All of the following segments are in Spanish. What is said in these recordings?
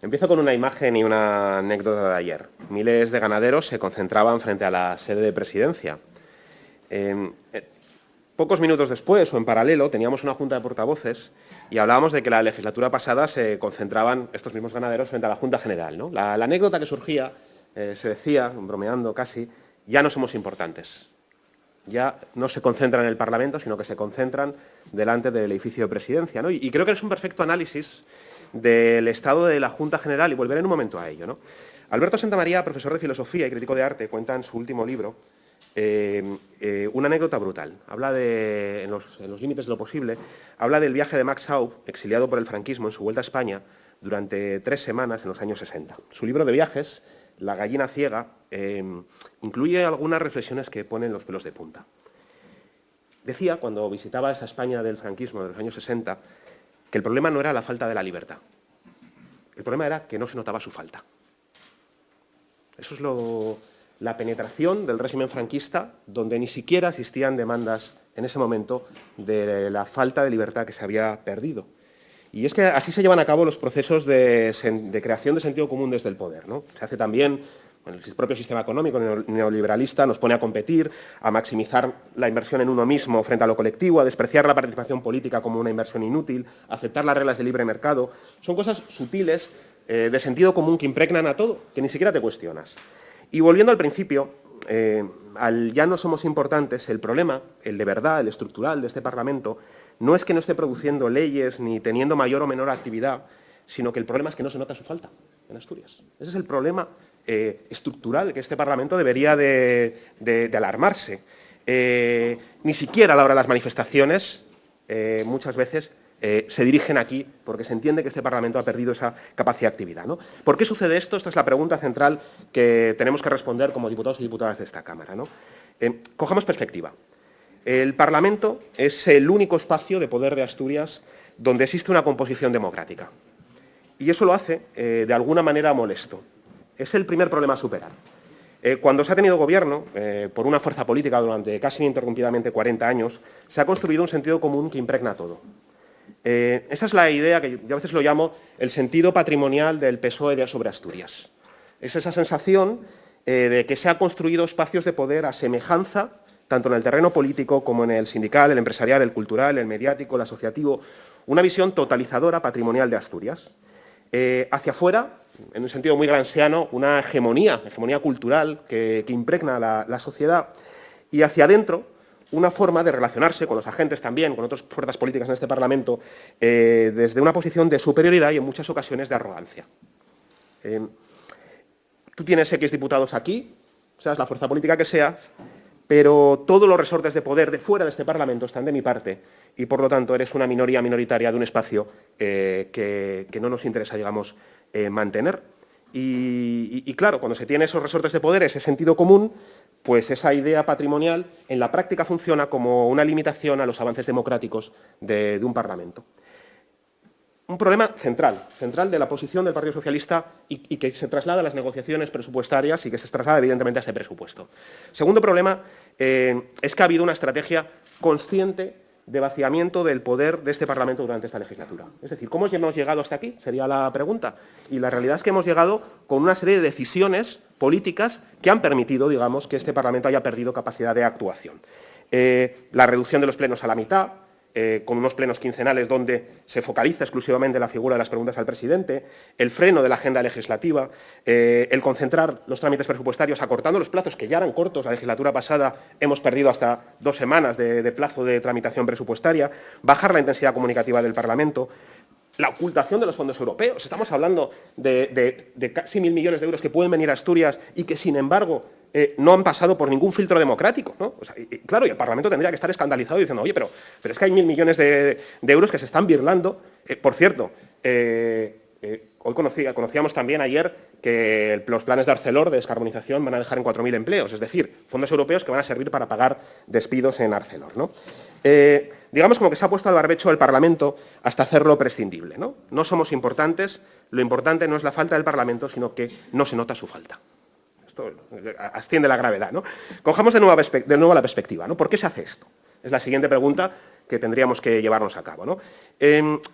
Empiezo con una imagen y una anécdota de ayer. Miles de ganaderos se concentraban frente a la sede de Presidencia. Pocos minutos después, o en paralelo, teníamos una junta de portavoces y hablábamos de que la legislatura pasada se concentraban estos mismos ganaderos frente a la Junta General, ¿no? La anécdota que surgía, se decía, bromeando casi, ya no somos importantes. Ya no se concentran en el Parlamento, sino que se concentran delante del edificio de Presidencia, ¿no? Y creo que es un perfecto análisis del estado de la Junta General, y volveré en un momento a ello, ¿no? Alberto Santamaría, profesor de Filosofía y crítico de arte, cuenta en su último libro una anécdota brutal. Habla en los límites de lo posible, habla del viaje de Max Aub, exiliado por el franquismo en su vuelta a España durante 3 semanas en los años 60. Su libro de viajes, La gallina ciega, incluye algunas reflexiones que ponen los pelos de punta. Decía, cuando visitaba esa España del franquismo de los años 60, que el problema no era la falta de la libertad. El problema era que no se notaba su falta. Eso es la penetración del régimen franquista, donde ni siquiera existían demandas en ese momento de la falta de libertad que se había perdido. Y es que así se llevan a cabo los procesos de creación de sentido común desde el poder, ¿no? Se hace también, bueno, el propio sistema económico neoliberalista nos pone a competir, a maximizar la inversión en uno mismo frente a lo colectivo, a despreciar la participación política como una inversión inútil, a aceptar las reglas del libre mercado. Son cosas sutiles, de sentido común, que impregnan a todo, que ni siquiera te cuestionas. Y volviendo al principio, al ya no somos importantes, el problema, el de verdad, el estructural de este Parlamento, no es que no esté produciendo leyes ni teniendo mayor o menor actividad, sino que el problema es que no se nota su falta en Asturias. Ese es el problema estructural que este Parlamento debería de alarmarse. Ni siquiera a la hora de las manifestaciones, muchas veces, se dirigen aquí porque se entiende que este Parlamento ha perdido esa capacidad de actividad, ¿no? ¿Por qué sucede esto? Esta es la pregunta central que tenemos que responder como diputados y diputadas de esta Cámara, ¿no? Cojamos perspectiva. El Parlamento es el único espacio de poder de Asturias donde existe una composición democrática. Y eso lo hace, de alguna manera, molesto. Es el primer problema a superar. Cuando se ha tenido gobierno, por una fuerza política durante casi ininterrumpidamente 40 años, se ha construido un sentido común que impregna todo. Esa es la idea que yo a veces lo llamo el sentido patrimonial del PSOE sobre Asturias. Es esa sensación de que se han construido espacios de poder a semejanza, tanto en el terreno político como en el sindical, el empresarial, el cultural, el mediático, el asociativo, una visión totalizadora patrimonial de Asturias. Hacia afuera, en un sentido muy gramsciano, una hegemonía cultural que impregna la sociedad, y hacia adentro, una forma de relacionarse con los agentes también, con otras fuerzas políticas en este Parlamento, desde una posición de superioridad y en muchas ocasiones de arrogancia. Tú tienes X diputados aquí, seas la fuerza política que sea, pero todos los resortes de poder de fuera de este Parlamento están de mi parte y, por lo tanto, eres una minoría minoritaria de un espacio que no nos interesa, digamos, mantener. Y claro, cuando se tiene esos resortes de poder, ese sentido común, pues esa idea patrimonial en la práctica funciona como una limitación a los avances democráticos de un Parlamento. Un problema central de la posición del Partido Socialista y que se traslada a las negociaciones presupuestarias y que se traslada evidentemente a este presupuesto. Segundo problema es que ha habido una estrategia consciente de vaciamiento del poder de este Parlamento durante esta legislatura. Es decir, ¿cómo hemos llegado hasta aquí? Sería la pregunta. Y la realidad es que hemos llegado con una serie de decisiones políticas que han permitido, digamos, que este Parlamento haya perdido capacidad de actuación. La reducción de los plenos a la mitad, con unos plenos quincenales donde se focaliza exclusivamente la figura de las preguntas al presidente, el freno de la agenda legislativa, el concentrar los trámites presupuestarios acortando los plazos que ya eran cortos. La legislatura pasada hemos perdido hasta 2 semanas de plazo de tramitación presupuestaria, bajar la intensidad comunicativa del Parlamento, la ocultación de los fondos europeos. Estamos hablando de casi 1.000 millones de euros que pueden venir a Asturias y que, sin embargo, no han pasado por ningún filtro democrático, ¿no? O sea, claro, y el Parlamento tendría que estar escandalizado diciendo, oye, pero es que hay 1.000 millones de euros que se están birlando. Por cierto, hoy conocíamos también ayer que los planes de Arcelor de descarbonización van a dejar en 4.000 empleos, es decir, fondos europeos que van a servir para pagar despidos en Arcelor, ¿no? Digamos como que se ha puesto al barbecho el Parlamento hasta hacerlo prescindible, ¿no? No somos importantes, lo importante no es la falta del Parlamento, sino que no se nota su falta. Esto asciende la gravedad, ¿no? Cojamos de nuevo la perspectiva, ¿no? ¿Por qué se hace esto? Es la siguiente pregunta que tendríamos que llevarnos a cabo, ¿no?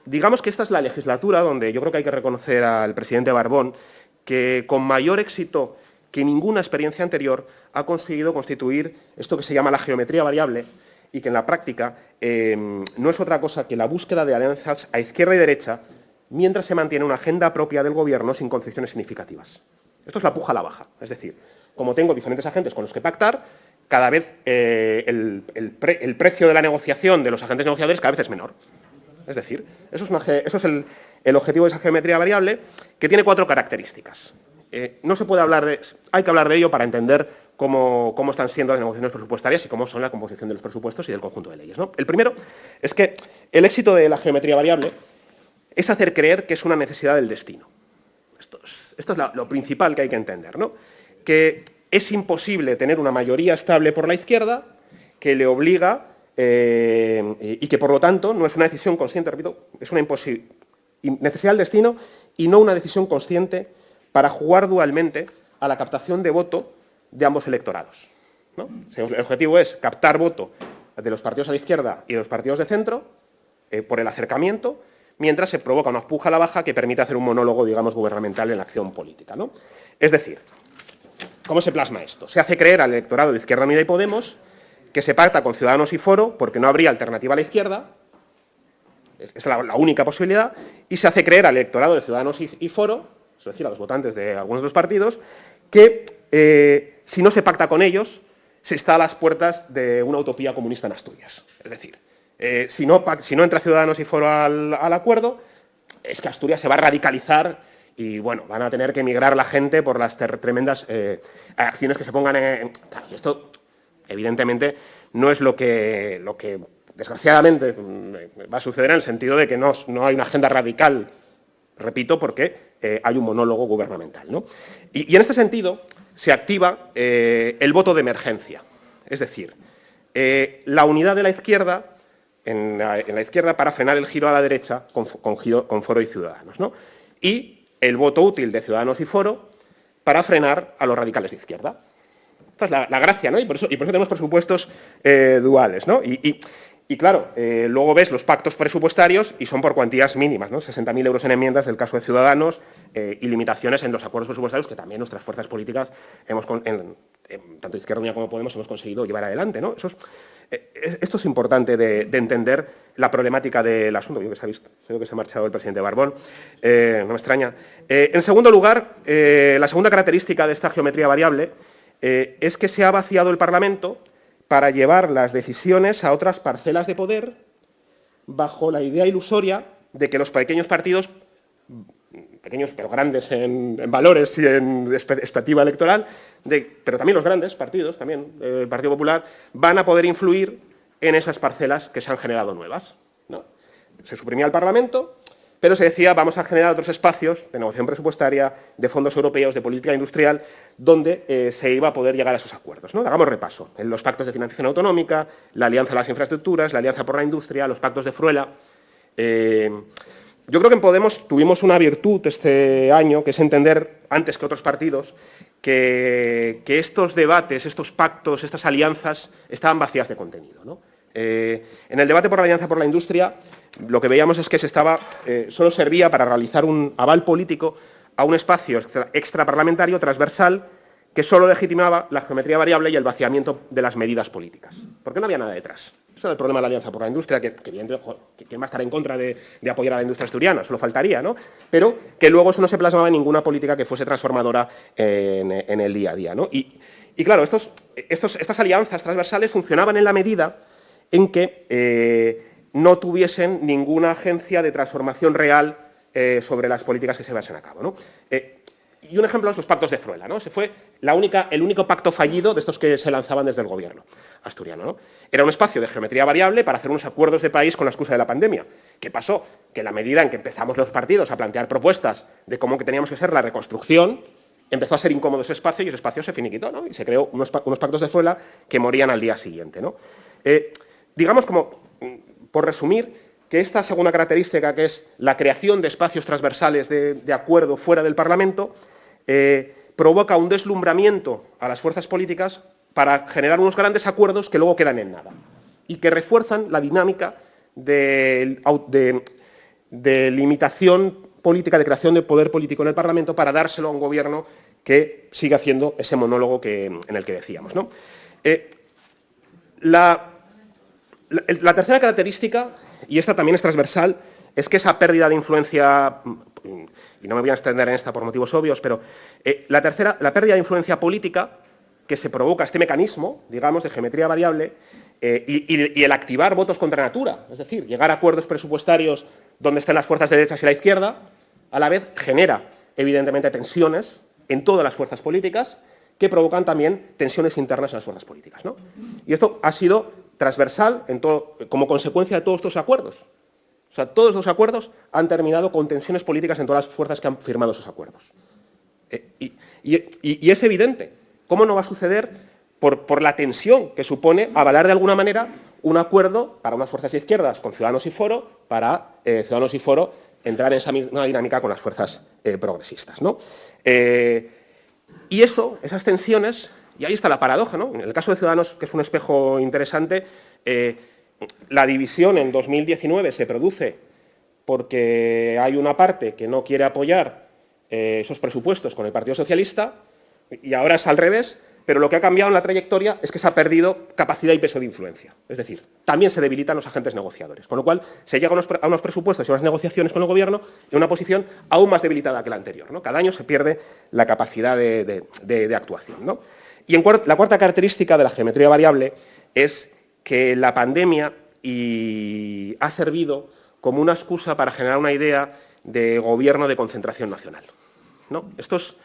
Digamos que esta es la legislatura donde yo creo que hay que reconocer al presidente Barbón que con mayor éxito que ninguna experiencia anterior ha conseguido constituir esto que se llama la geometría variable y que en la práctica no es otra cosa que la búsqueda de alianzas a izquierda y derecha mientras se mantiene una agenda propia del Gobierno sin concesiones significativas. Esto es la puja a la baja. Es decir, como tengo diferentes agentes con los que pactar, cada vez el precio de la negociación de los agentes negociadores cada vez es menor. Es decir, eso es el objetivo de esa geometría variable, que tiene 4 características. No se puede hablar hay que hablar de ello para entender cómo están siendo las negociaciones presupuestarias y cómo son la composición de los presupuestos y del conjunto de leyes, ¿no? El primero es que el éxito de la geometría variable es hacer creer que es una necesidad del destino. Esto es lo principal que hay que entender, ¿no? Que es imposible tener una mayoría estable por la izquierda que le obliga y que, por lo tanto, no es una decisión consciente, repito, es una necesidad del destino y no una decisión consciente para jugar dualmente a la captación de voto de ambos electorados, ¿no? El objetivo es captar voto de los partidos a la izquierda y de los partidos de centro por el acercamiento, mientras se provoca una puja a la baja que permite hacer un monólogo, digamos, gubernamental en la acción política, ¿no? Es decir, ¿cómo se plasma esto? Se hace creer al electorado de Izquierda Unida y Podemos que se pacta con Ciudadanos y Foro porque no habría alternativa a la izquierda, es la única posibilidad, y se hace creer al electorado de Ciudadanos y Foro, es decir, a los votantes de algunos de los partidos, que si no se pacta con ellos, se está a las puertas de una utopía comunista en Asturias. Es decir, si no entra Ciudadanos y Foro al acuerdo, es que Asturias se va a radicalizar y, bueno, van a tener que emigrar la gente por las tremendas acciones que se pongan en... Claro, y esto, evidentemente, no es lo que desgraciadamente va a suceder en el sentido de que no hay una agenda radical, repito, porque hay un monólogo gubernamental, ¿no? Y en este sentido se activa el voto de emergencia, es decir, la unidad de la izquierda en la izquierda para frenar el giro a la derecha con Foro y Ciudadanos, ¿no? Y el voto útil de Ciudadanos y Foro para frenar a los radicales de izquierda. Esta es la gracia, ¿no? Y por eso tenemos presupuestos duales, ¿no? Y claro, luego ves los pactos presupuestarios y son por cuantías mínimas, ¿no? 60.000 euros en enmiendas del caso de Ciudadanos y limitaciones en los acuerdos presupuestarios que también nuestras fuerzas políticas, tanto Izquierda Unida como Podemos, hemos conseguido llevar adelante, ¿no? Esto es importante de entender la problemática del asunto. Yo creo que se ha marchado el presidente Barbón, no me extraña. En segundo lugar, la segunda característica de esta geometría variable es que se ha vaciado el Parlamento para llevar las decisiones a otras parcelas de poder bajo la idea ilusoria de que los pequeños partidos, pequeños pero grandes en valores y en expectativa electoral, pero también los grandes partidos, también el Partido Popular, van a poder influir en esas parcelas que se han generado nuevas, ¿no? Se suprimía el Parlamento, pero se decía vamos a generar otros espacios de negociación presupuestaria, de fondos europeos, de política industrial, donde se iba a poder llegar a esos acuerdos, ¿no? Hagamos repaso. En los pactos de financiación autonómica, la Alianza a las Infraestructuras, la Alianza por la Industria, los pactos de Fruela. Yo creo que en Podemos tuvimos una virtud este año, que es entender, antes que otros partidos, que estos debates, estos pactos, estas alianzas estaban vacías de contenido, ¿no? En el debate por la Alianza por la Industria, lo que veíamos es que solo servía para realizar un aval político a un espacio extraparlamentario transversal que solo legitimaba la geometría variable y el vaciamiento de las medidas políticas. Porque no había nada detrás. Ese es el problema de la Alianza por la Industria, que evidentemente, ¿quién va a estar en contra de apoyar a la industria asturiana? Solo faltaría, ¿no? Pero que luego eso no se plasmaba en ninguna política que fuese transformadora en el día a día, ¿no? Y claro, estas alianzas transversales funcionaban en la medida en que no tuviesen ninguna agencia de transformación real sobre las políticas que se llevasen a cabo, ¿no? Y un ejemplo es los pactos de Fruela, ¿no? Ese fue el único pacto fallido de estos que se lanzaban desde el gobierno asturiano, ¿no? Era un espacio de geometría variable para hacer unos acuerdos de país con la excusa de la pandemia. ¿Qué pasó? Que en la medida en que empezamos los partidos a plantear propuestas de cómo que teníamos que ser la reconstrucción, empezó a ser incómodo ese espacio y ese espacio se finiquitó, ¿no? Y se creó unos pactos de Fruela que morían al día siguiente, ¿no? Digamos, como por resumir, que esta segunda característica, que es la creación de espacios transversales de acuerdo fuera del Parlamento, provoca un deslumbramiento a las fuerzas políticas para generar unos grandes acuerdos que luego quedan en nada. y que refuerzan la dinámica de limitación política, de creación de poder político en el Parlamento para dárselo a un gobierno que sigue haciendo ese monólogo en el que decíamos, ¿no? La tercera característica, y esta también es transversal, es que esa pérdida de influencia, y no me voy a extender en esta por motivos obvios, pero la pérdida de influencia política que se provoca este mecanismo, digamos, de geometría variable, y el activar votos contra natura, es decir, llegar a acuerdos presupuestarios donde estén las fuerzas de derechas y la izquierda, a la vez genera, evidentemente, tensiones en todas las fuerzas políticas que provocan también tensiones internas en las fuerzas políticas, ¿no? Y esto ha sido transversal como consecuencia de todos estos acuerdos. O sea, todos los acuerdos han terminado con tensiones políticas en todas las fuerzas que han firmado esos acuerdos. Y es evidente. ¿Cómo no va a suceder por la tensión que supone avalar de alguna manera un acuerdo para unas fuerzas de izquierdas con Ciudadanos y Foro, para Ciudadanos y Foro entrar en esa misma dinámica con las fuerzas progresistas, ¿no? Y esas tensiones, y ahí está la paradoja, ¿no? En el caso de Ciudadanos, que es un espejo interesante, la división en 2019 se produce porque hay una parte que no quiere apoyar esos presupuestos con el Partido Socialista, y ahora es al revés, pero lo que ha cambiado en la trayectoria es que se ha perdido capacidad y peso de influencia. Es decir, también se debilitan los agentes negociadores, con lo cual se llega a unos presupuestos y a unas negociaciones con el Gobierno en una posición aún más debilitada que la anterior, ¿no? Cada año se pierde la capacidad de actuación, ¿no? Y la cuarta característica de la geometría variable es que la pandemia ha servido como una excusa para generar una idea de gobierno de concentración nacional, ¿no? Esto es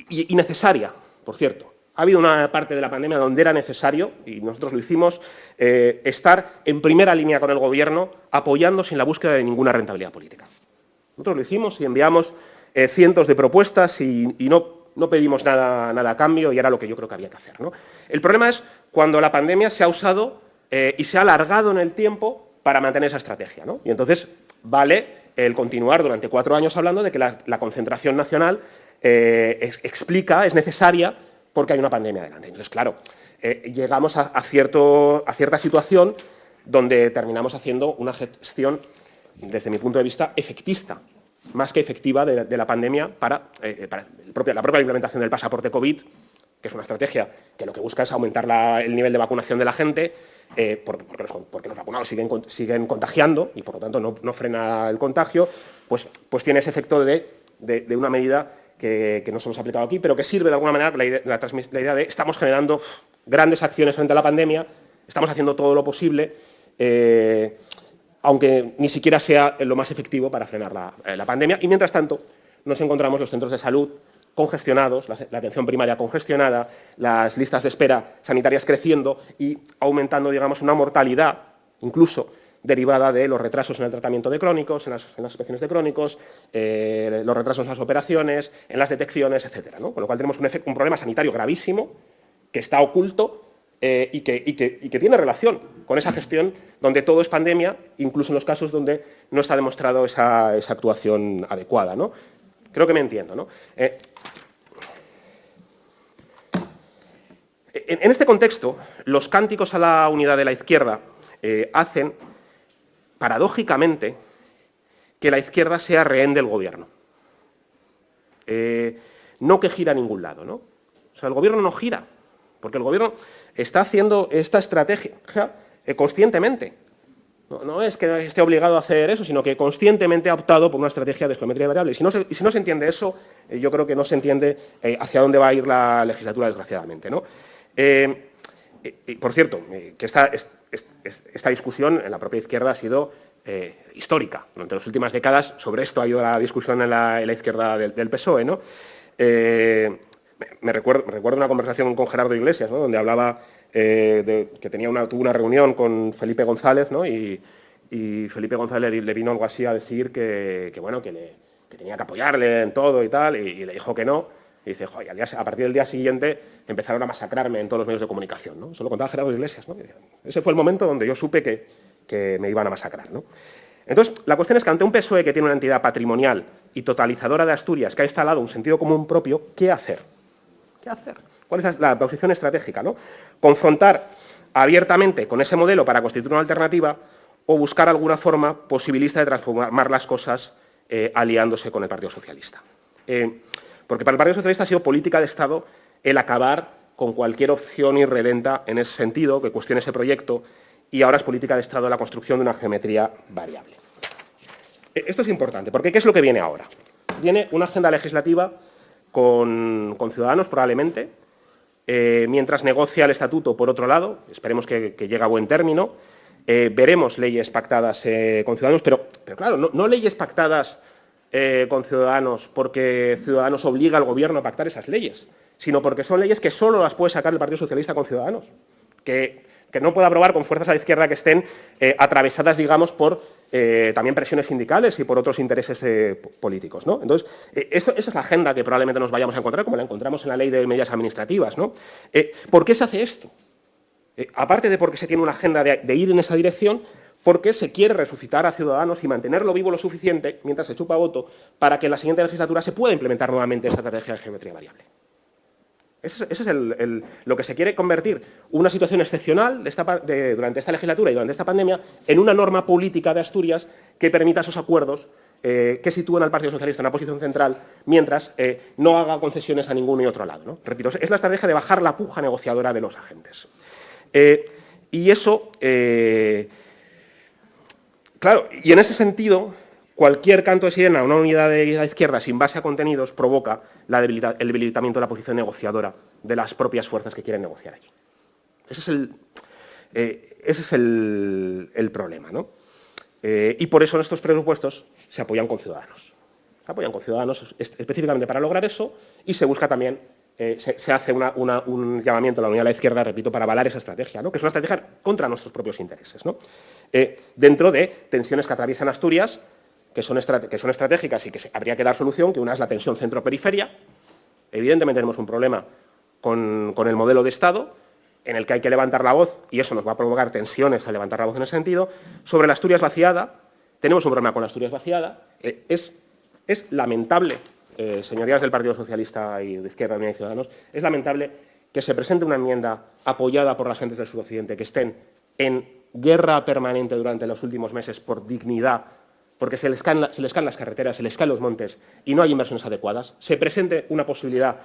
y necesaria, por cierto. Ha habido una parte de la pandemia donde era necesario, y nosotros lo hicimos, estar en primera línea con el Gobierno, apoyando sin la búsqueda de ninguna rentabilidad política. Nosotros lo hicimos y enviamos cientos de propuestas y no pedimos nada a cambio, y era lo que yo creo que había que hacer, ¿no? El problema es cuando la pandemia se ha usado y se ha alargado en el tiempo para mantener esa estrategia, ¿no? Y entonces vale el continuar durante 4 años hablando de que la concentración nacional es necesaria porque hay una pandemia delante. Entonces, claro, llegamos a cierta situación donde terminamos haciendo una gestión, desde mi punto de vista, efectista, más que efectiva de la pandemia para la propia implementación del pasaporte COVID, que es una estrategia que lo que busca es aumentar el nivel de vacunación de la gente, porque los vacunados siguen contagiando y, por lo tanto, no frena el contagio, pues tiene ese efecto de una medida que nos hemos aplicado aquí, pero que sirve de alguna manera la idea de estamos generando grandes acciones frente a la pandemia, estamos haciendo todo lo posible, aunque ni siquiera sea lo más efectivo para frenar la pandemia, y mientras tanto nos encontramos los centros de salud congestionados, la atención primaria congestionada, las listas de espera sanitarias creciendo y aumentando, digamos, una mortalidad, incluso derivada de los retrasos en el tratamiento de crónicos, en las inspecciones de crónicos, los retrasos en las operaciones, en las detecciones, etcétera, ¿no? Con lo cual tenemos un problema sanitario gravísimo que está oculto y que tiene relación con esa gestión donde todo es pandemia, incluso en los casos donde no está demostrado esa actuación adecuada, ¿no? Creo que me entiendo, ¿no? En este contexto, los cánticos a la unidad de la izquierda hacen, paradójicamente, que la izquierda sea rehén del Gobierno. No que gira a ningún lado, ¿no? O sea, el Gobierno no gira, porque el Gobierno está haciendo esta estrategia conscientemente. No es que esté obligado a hacer eso, sino que conscientemente ha optado por una estrategia de geometría variable. Y si no se entiende eso, yo creo que no se entiende hacia dónde va a ir la legislatura, desgraciadamente, ¿no? Por cierto, que esta discusión en la propia izquierda ha sido histórica. Durante las últimas décadas sobre esto ha ido la discusión en la izquierda del PSOE, ¿no? Me recuerdo una conversación con Gerardo Iglesias, ¿no? Donde hablaba que tuvo una reunión con Felipe González, ¿no? Y Felipe González le vino algo así a decir que tenía que apoyarle en todo y tal, y le dijo que no. Y dice, joder, a partir del día siguiente empezaron a masacrarme en todos los medios de comunicación, ¿no? Eso lo contaba Gerardo Iglesias, ¿no? Ese fue el momento donde yo supe que me iban a masacrar, ¿no? Entonces, la cuestión es que ante un PSOE que tiene una entidad patrimonial y totalizadora de Asturias, que ha instalado un sentido común propio, ¿qué hacer? ¿Qué hacer? ¿Cuál es la posición estratégica, ¿no? Confrontar abiertamente con ese modelo para constituir una alternativa o buscar alguna forma posibilista de transformar las cosas aliándose con el Partido Socialista. Porque para el Partido Socialista ha sido política de Estado el acabar con cualquier opción irredenta en ese sentido, que cuestione ese proyecto, y ahora es política de Estado la construcción de una geometría variable. Esto es importante, porque ¿qué es lo que viene ahora? Viene una agenda legislativa con Ciudadanos, probablemente, mientras negocia el estatuto, por otro lado, esperemos que llegue a buen término. Veremos leyes pactadas con Ciudadanos, pero claro, no leyes pactadas con Ciudadanos porque Ciudadanos obliga al Gobierno a pactar esas leyes, sino porque son leyes que solo las puede sacar el Partido Socialista con Ciudadanos, que no puede aprobar con fuerzas a la izquierda que estén atravesadas, digamos, por también presiones sindicales y por otros intereses políticos, ¿no? Entonces, esa es la agenda que probablemente nos vayamos a encontrar, como la encontramos en la Ley de Medidas Administrativas, ¿no? ¿Por qué se hace esto? Aparte de porque se tiene una agenda de ir en esa dirección, porque se quiere resucitar a Ciudadanos y mantenerlo vivo lo suficiente, mientras se chupa voto, para que en la siguiente legislatura se pueda implementar nuevamente esta estrategia de geometría variable. Ese es lo que se quiere convertir, una situación excepcional durante esta legislatura y durante esta pandemia, en una norma política de Asturias que permita esos acuerdos que sitúen al Partido Socialista en una posición central, mientras no haga concesiones a ninguno y otro lado, ¿no? Repito, es la estrategia de bajar la puja negociadora de los agentes. Y eso, claro, y en ese sentido, cualquier canto de sirena a una unidad de la izquierda sin base a contenidos provoca el debilitamiento de la posición negociadora de las propias fuerzas que quieren negociar allí. Ese es el problema, ¿no? Y por eso en estos presupuestos se apoyan con Ciudadanos. Se apoyan con Ciudadanos específicamente para lograr eso y se busca también, se hace un llamamiento a la unidad de la izquierda, repito, para avalar esa estrategia, ¿no? Que es una estrategia contra nuestros propios intereses, ¿no? Dentro de tensiones que atraviesan Asturias, que son estratégicas y que habría que dar solución, que una es la tensión centro-periferia. Evidentemente tenemos un problema con el modelo de Estado, en el que hay que levantar la voz, y eso nos va a provocar tensiones al levantar la voz en ese sentido. Sobre la Asturias vaciada, tenemos un problema con la Asturias vaciada. Es lamentable, señorías del Partido Socialista y de Izquierda Unida y Ciudadanos, es lamentable que se presente una enmienda apoyada por las gentes del suroccidente que estén en guerra permanente durante los últimos meses por dignidad, porque se les caen las carreteras, se les caen los montes y no hay inversiones adecuadas, se presente una posibilidad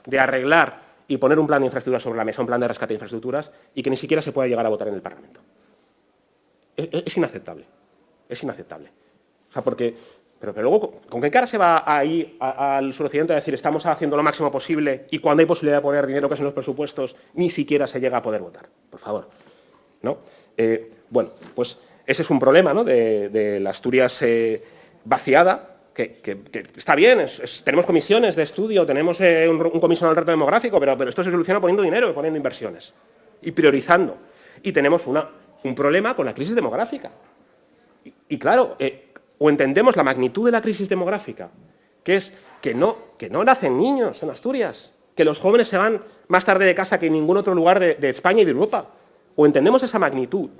de arreglar y poner un plan de infraestructuras sobre la mesa, un plan de rescate de infraestructuras, y que ni siquiera se pueda llegar a votar en el Parlamento. Es inaceptable. Es inaceptable. O sea, pero luego, ¿con qué cara se va ahí al suroccidente a decir estamos haciendo lo máximo posible y cuando hay posibilidad de poner dinero que es en los presupuestos ni siquiera se llega a poder votar? Por favor, ¿no? Bueno, pues ese es un problema, ¿no?, de la Asturias vaciada, que está bien, tenemos comisiones de estudio, tenemos un comisionado del reto demográfico, pero esto se soluciona poniendo dinero y poniendo inversiones y priorizando. Y tenemos un problema con la crisis demográfica. Y claro, o entendemos la magnitud de la crisis demográfica, que es que no nacen niños en Asturias, que los jóvenes se van más tarde de casa que en ningún otro lugar de España y de Europa, o entendemos esa magnitud,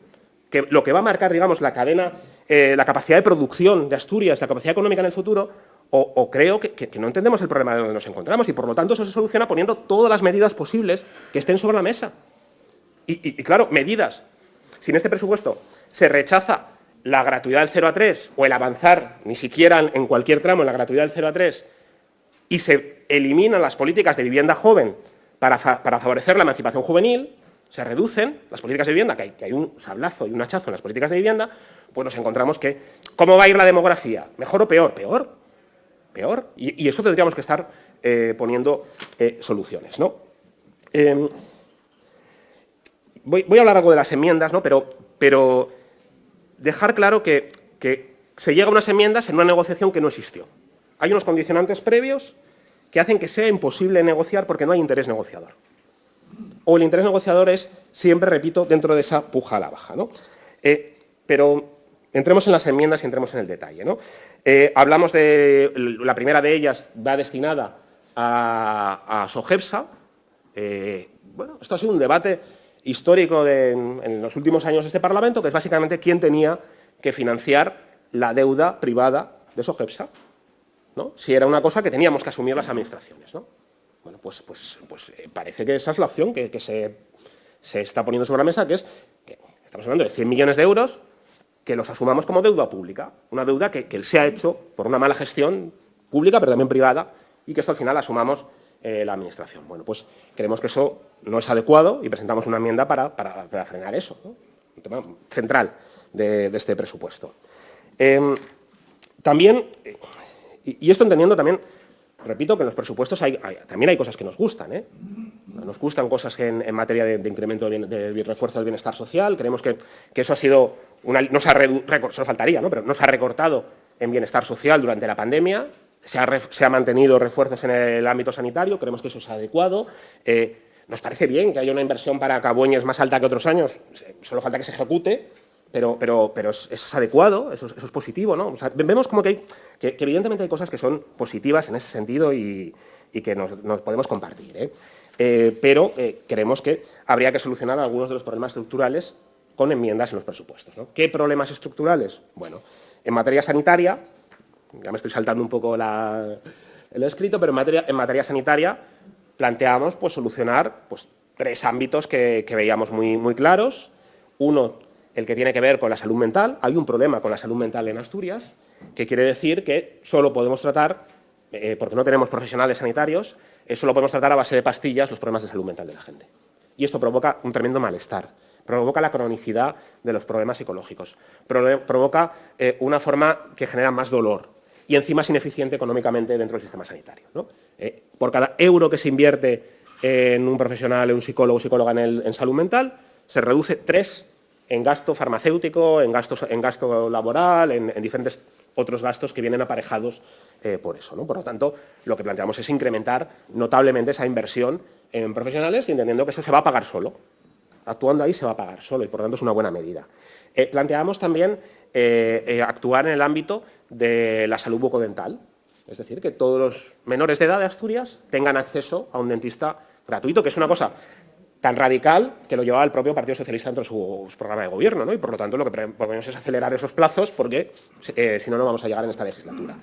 que lo que va a marcar, digamos, la cadena, la capacidad de producción de Asturias, la capacidad económica en el futuro, o creo que no entendemos el problema de donde nos encontramos y, por lo tanto, eso se soluciona poniendo todas las medidas posibles que estén sobre la mesa. Y claro, medidas. Si en este presupuesto se rechaza la gratuidad del 0 a 3 o el avanzar, ni siquiera en cualquier tramo, en la gratuidad del 0 a 3, y se eliminan las políticas de vivienda joven para favorecer la emancipación juvenil, se reducen las políticas de vivienda, que hay un sablazo y un hachazo en las políticas de vivienda, pues nos encontramos que, ¿cómo va a ir la demografía? ¿Mejor o peor? Peor. Peor. Y eso tendríamos que estar poniendo soluciones, ¿no? Voy a hablar algo de las enmiendas, ¿no? Pero dejar claro que se llega a unas enmiendas en una negociación que no existió. Hay unos condicionantes previos que hacen que sea imposible negociar porque no hay interés negociador. O el interés negociador es, siempre repito, dentro de esa puja a la baja, ¿no? Pero entremos en las enmiendas y entremos en el detalle, ¿no? Hablamos de, la primera de ellas va destinada a Sogepsa. Bueno, esto ha sido un debate histórico en los últimos años de este Parlamento, que es básicamente quién tenía que financiar la deuda privada de Sogepsa, ¿no? Si era una cosa que teníamos que asumir las administraciones, ¿no? Bueno, pues parece que esa es la opción que se está poniendo sobre la mesa, que es que estamos hablando de 100 millones de euros que los asumamos como deuda pública, una deuda que se ha hecho por una mala gestión pública, pero también privada, y que esto al final asumamos la Administración. Bueno, pues creemos que eso no es adecuado y presentamos una enmienda para frenar eso, ¿no? Un tema central de este presupuesto. También, y esto entendiendo también, repito que en los presupuestos también hay cosas que nos gustan, ¿eh? Nos gustan cosas que en materia de incremento de refuerzo del bienestar social. Creemos que eso ha sido solo faltaría, ¿no? Pero no se ha recortado en bienestar social durante la pandemia. Se ha mantenido refuerzos en el ámbito sanitario. Creemos que eso es adecuado. Nos parece bien que haya una inversión para Cabueñes más alta que otros años. Solo falta que se ejecute. Pero es adecuado, eso es positivo, ¿no? O sea, vemos como que evidentemente hay cosas que son positivas en ese sentido y que nos podemos compartir, ¿eh? Pero creemos que habría que solucionar algunos de los problemas estructurales con enmiendas en los presupuestos, ¿no? ¿Qué problemas estructurales? Bueno, en materia sanitaria, ya me estoy saltando un poco el escrito, pero en materia sanitaria planteamos pues, solucionar pues, 3 ámbitos que veíamos muy claros. Uno, el que tiene que ver con la salud mental. Hay un problema con la salud mental en Asturias, que quiere decir que solo podemos tratar, porque no tenemos profesionales sanitarios, solo podemos tratar a base de pastillas los problemas de salud mental de la gente. Y esto provoca un tremendo malestar, provoca la cronicidad de los problemas psicológicos, provoca una forma que genera más dolor y encima es ineficiente económicamente dentro del sistema sanitario, ¿no? Por cada euro que se invierte en un profesional, en un psicólogo o psicóloga en salud mental, se reduce 3 en gasto farmacéutico, en gasto laboral, en diferentes otros gastos que vienen aparejados por eso, ¿no? Por lo tanto, lo que planteamos es incrementar notablemente esa inversión en profesionales y entendiendo que eso se va a pagar solo. Actuando ahí se va a pagar solo y, por lo tanto, es una buena medida. Planteamos también actuar en el ámbito de la salud bucodental, es decir, que todos los menores de edad de Asturias tengan acceso a un dentista gratuito, que es una cosa tan radical que lo llevaba el propio Partido Socialista dentro de su programa de gobierno, ¿no? Y por lo tanto lo que proponemos es acelerar esos plazos porque si no, no vamos a llegar en esta legislatura.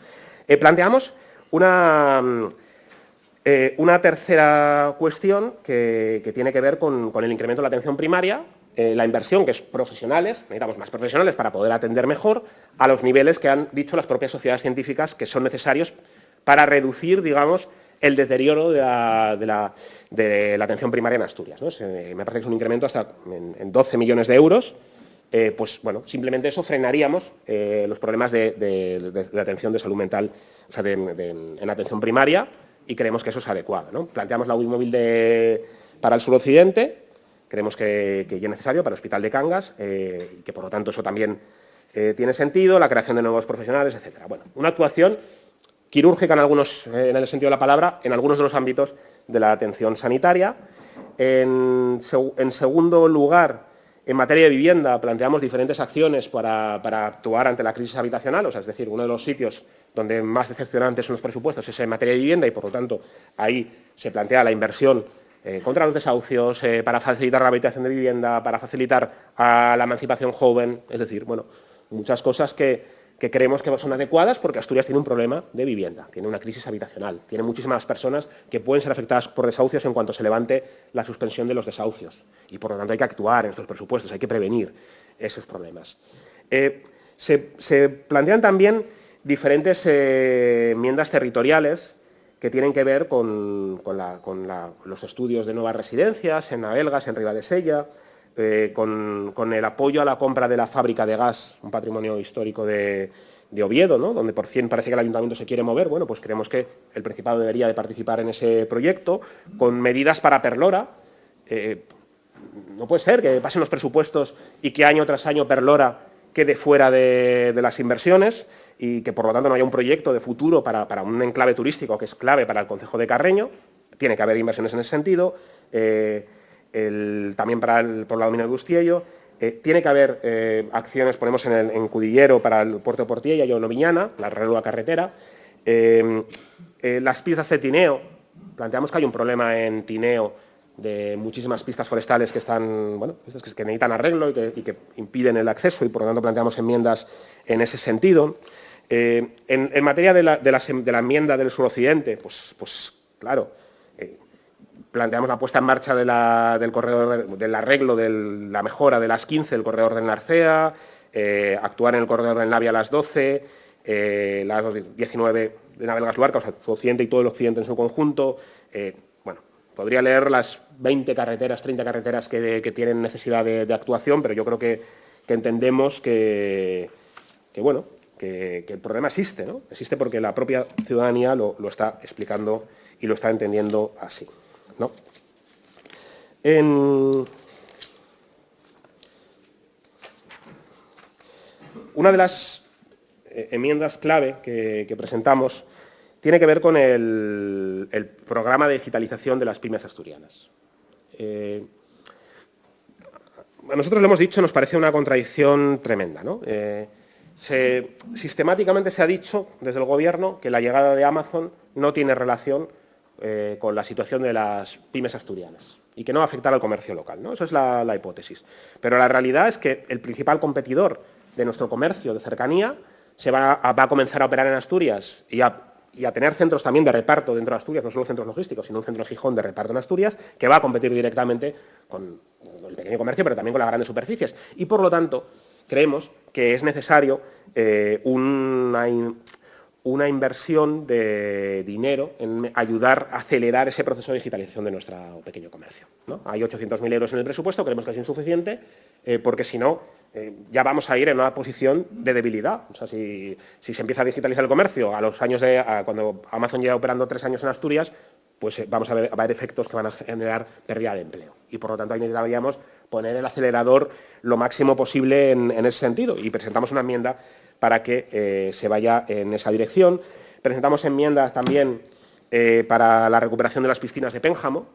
Planteamos una tercera cuestión que tiene que ver con el incremento de la atención primaria, la inversión, que es profesionales, necesitamos más profesionales para poder atender mejor a los niveles que han dicho las propias sociedades científicas que son necesarios para reducir, digamos, el deterioro de la atención primaria en Asturias, ¿no? Me parece que es un incremento hasta en 12 millones de euros. Pues bueno, simplemente eso frenaríamos los problemas de atención de salud mental, o sea, en atención primaria, y creemos que eso es adecuado, ¿no? Planteamos la UBI móvil para el suroccidente, creemos que es necesario para el Hospital de Cangas, y que por lo tanto eso también tiene sentido, la creación de nuevos profesionales, etcétera. Bueno, una actuación quirúrgica en el sentido de la palabra, en algunos de los ámbitos de la atención sanitaria. En segundo lugar, en materia de vivienda, planteamos diferentes acciones para actuar ante la crisis habitacional, o sea, es decir, uno de los sitios donde más decepcionantes son los presupuestos es en materia de vivienda y, por lo tanto, ahí se plantea la inversión contra los desahucios, para facilitar la habitación de vivienda, para facilitar a la emancipación joven, es decir, bueno, muchas cosas que creemos que son adecuadas porque Asturias tiene un problema de vivienda, tiene una crisis habitacional, tiene muchísimas personas que pueden ser afectadas por desahucios en cuanto se levante la suspensión de los desahucios y, por lo tanto, hay que actuar en estos presupuestos, hay que prevenir esos problemas. Se plantean también diferentes enmiendas territoriales que tienen que ver con los estudios de nuevas residencias en Aelgas, en Ribadesella, con el apoyo a la compra de la fábrica de gas, un patrimonio histórico de Oviedo, ¿no? Donde por fin parece que el Ayuntamiento se quiere mover. Bueno, pues creemos que el Principado debería de participar en ese proyecto, con medidas para Perlora. No puede ser que pasen los presupuestos y que año tras año Perlora quede fuera de las inversiones y que, por lo tanto, no haya un proyecto de futuro para un enclave turístico que es clave para el concejo de Carreño. Tiene que haber inversiones en ese sentido. También por el lado minero de Bustiello. Tiene que haber acciones, ponemos en Cudillero para el puerto de Portiella y Noviñana, la nueva carretera. Las pistas de Tineo, planteamos que hay un problema en Tineo de muchísimas pistas forestales que están, bueno, que necesitan arreglo y que impiden el acceso y, por lo tanto, planteamos enmiendas en ese sentido. En materia de la enmienda del suroccidente, pues claro, planteamos la puesta en marcha del corredor, del arreglo de la mejora de las 15 del corredor del Narcea, actuar en el corredor del Navia a las 12, las 19 de Navelgas-Luarca, o sea, su occidente y todo el occidente en su conjunto. Bueno, podría leer las 20 carreteras, 30 carreteras que tienen necesidad de actuación, pero yo creo que entendemos que el problema existe, ¿no? Existe porque la propia ciudadanía lo está explicando y lo está entendiendo así, ¿no? Una de las enmiendas clave que presentamos tiene que ver con el programa de digitalización de las pymes asturianas. A nosotros lo hemos dicho, nos parece una contradicción tremenda, ¿no? Sistemáticamente se ha dicho desde el Gobierno que la llegada de Amazon no tiene relación con la situación de las pymes asturianas y que no va a afectar al comercio local, ¿no? Esa es la hipótesis. Pero la realidad es que el principal competidor de nuestro comercio de cercanía va a comenzar a operar en Asturias y a tener centros también de reparto dentro de Asturias, no solo centros logísticos, sino un centro de Gijón de reparto en Asturias, que va a competir directamente con el pequeño comercio, pero también con las grandes superficies. Y, por lo tanto, creemos que es necesario una inversión de dinero en ayudar a acelerar ese proceso de digitalización de nuestro pequeño comercio, ¿no? Hay 800.000 euros en el presupuesto, creemos que es insuficiente, porque si no, ya vamos a ir en una posición de debilidad. O sea, si se empieza a digitalizar el comercio cuando Amazon lleva operando 3 años en Asturias, pues va a haber efectos que van a generar pérdida de empleo. Y, por lo tanto, ahí necesitaríamos poner el acelerador lo máximo posible en ese sentido. Y presentamos una enmienda para que se vaya en esa dirección. Presentamos enmiendas también para la recuperación de las piscinas de Pénjamo.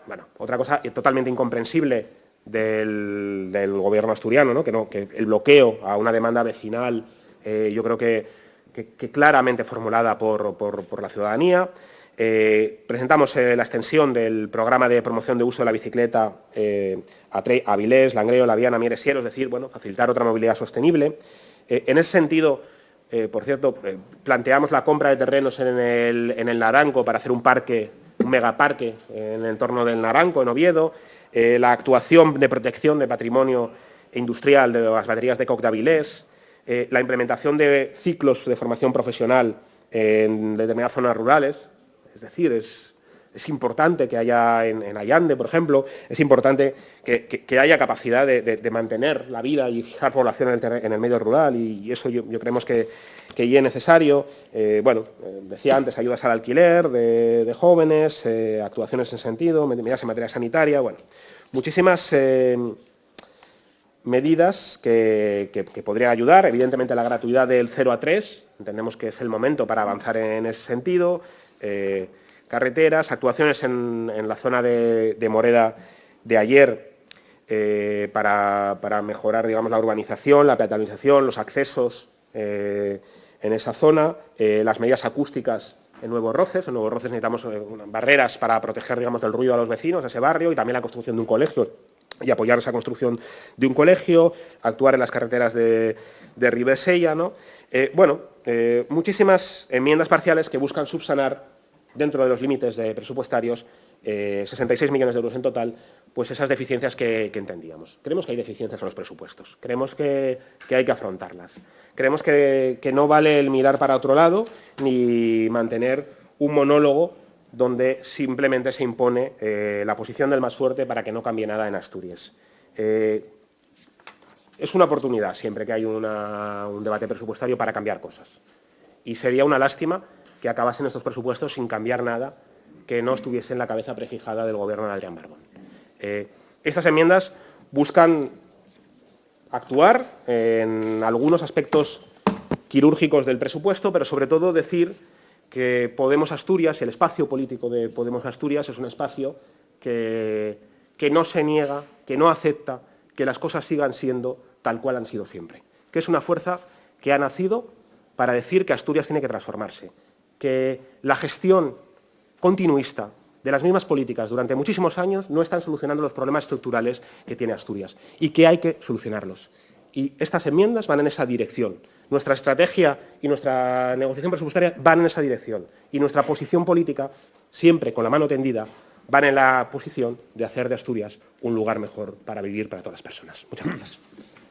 Bueno, otra cosa totalmente incomprensible del Gobierno asturiano, ¿no? Que el bloqueo a una demanda vecinal, yo creo que claramente formulada por la ciudadanía. Presentamos la extensión del programa de promoción de uso de la bicicleta a Avilés, Langreo, La Viana, Mieres, Siero, es decir, bueno, facilitar otra movilidad sostenible. En ese sentido, por cierto, planteamos la compra de terrenos en el Naranco para hacer un megaparque en el entorno del Naranco, en Oviedo, la actuación de protección de patrimonio industrial de las baterías de Coc de Avilés, la implementación de ciclos de formación profesional en determinadas zonas rurales. Es decir, es importante que haya en Allande, por ejemplo, es importante que haya capacidad de mantener la vida y fijar población en el medio rural, y eso yo creemos que es necesario. Decía antes, ayudas al alquiler de jóvenes, actuaciones en sentido, medidas en materia sanitaria, bueno, muchísimas medidas que podrían ayudar. Evidentemente, la gratuidad del 0 a 3, entendemos que es el momento para avanzar en ese sentido. Carreteras, actuaciones en la zona de Moreda de Ayer para mejorar, digamos, la urbanización, la peatonalización, los accesos en esa zona, las medidas acústicas en Nuevos Roces. En Nuevos Roces necesitamos barreras para proteger, digamos, del ruido a los vecinos de ese barrio, y también la construcción de un colegio y apoyar esa construcción de un colegio, actuar en las carreteras de Ribesella, ¿no? Muchísimas enmiendas parciales que buscan subsanar, dentro de los límites presupuestarios, 66 millones de euros en total, pues esas deficiencias que entendíamos. Creemos que hay deficiencias en los presupuestos, creemos que hay que afrontarlas. Creemos que no vale el mirar para otro lado ni mantener un monólogo donde simplemente se impone la posición del más fuerte para que no cambie nada en Asturias. Es una oportunidad siempre que hay un debate presupuestario para cambiar cosas. Y sería una lástima que acabasen estos presupuestos sin cambiar nada que no estuviese en la cabeza prefijada del Gobierno de Adrián Barbón. Estas enmiendas buscan actuar en algunos aspectos quirúrgicos del presupuesto, pero sobre todo decir que Podemos Asturias, el espacio político de Podemos Asturias, es un espacio que no se niega, que no acepta que las cosas sigan siendo tal cual han sido siempre, que es una fuerza que ha nacido para decir que Asturias tiene que transformarse, que la gestión continuista de las mismas políticas durante muchísimos años no están solucionando los problemas estructurales que tiene Asturias y que hay que solucionarlos. Y estas enmiendas van en esa dirección. Nuestra estrategia y nuestra negociación presupuestaria van en esa dirección. Y nuestra posición política siempre con la mano tendida, van en la posición de hacer de Asturias un lugar mejor para vivir para todas las personas. Muchas gracias.